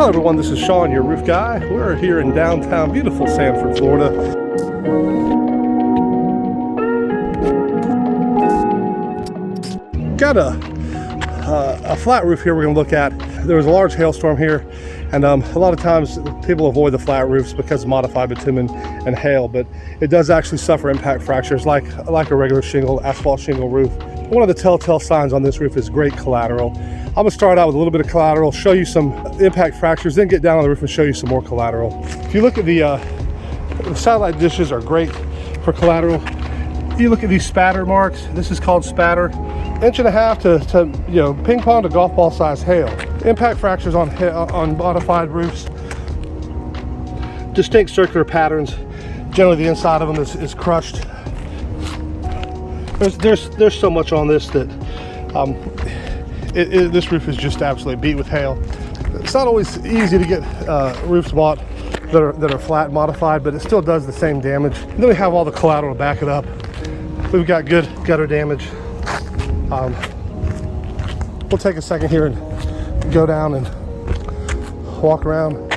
Hello everyone, this is Sean, your roof guy. We're here in downtown beautiful Sanford, Florida. Got a flat roof here we're going to look at. There was a large hailstorm here, and a lot of times people avoid the flat roofs because of modified bitumen and hail, but it does actually suffer impact fractures like a regular shingle, asphalt shingle roof. One of the telltale signs on this roof is great collateral. I'm going to start out with a little bit of collateral, show you some impact fractures, then get down on the roof and show you some more collateral. If you look at the satellite dishes are great for collateral. You look at these spatter marks. This is called spatter. 1.5 to ping pong to golf ball size hail. Impact fractures on modified roofs. Distinct circular patterns. Generally, the inside of them is crushed. There's so much on this that this roof is just absolutely beat with hail. It's not always easy to get roofs bought that are flat modified, but it still does the same damage. And then we have all the collateral to back it up. We've got good gutter damage. We'll take a second here and go down and walk around.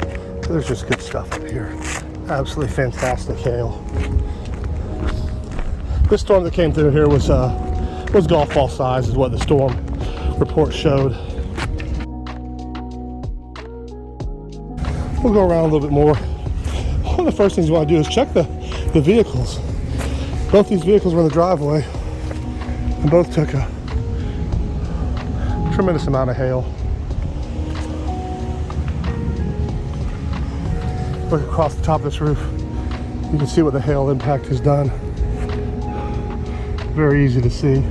There's just good stuff up here. Absolutely fantastic hail. This storm that came through here was golf ball size is what the storm report showed. We'll go around a little bit more. One of the first things you want to do is check the vehicles. Both these vehicles were in the driveway and both took a tremendous amount of hail. Look across the top of this roof. You can see what the hail impact has done. Very easy to see.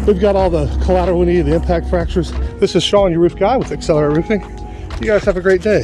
We've got all the collateral we need, the impact fractures. This is Sean, your roof guy with XLR8 Roofing. You guys have a great day.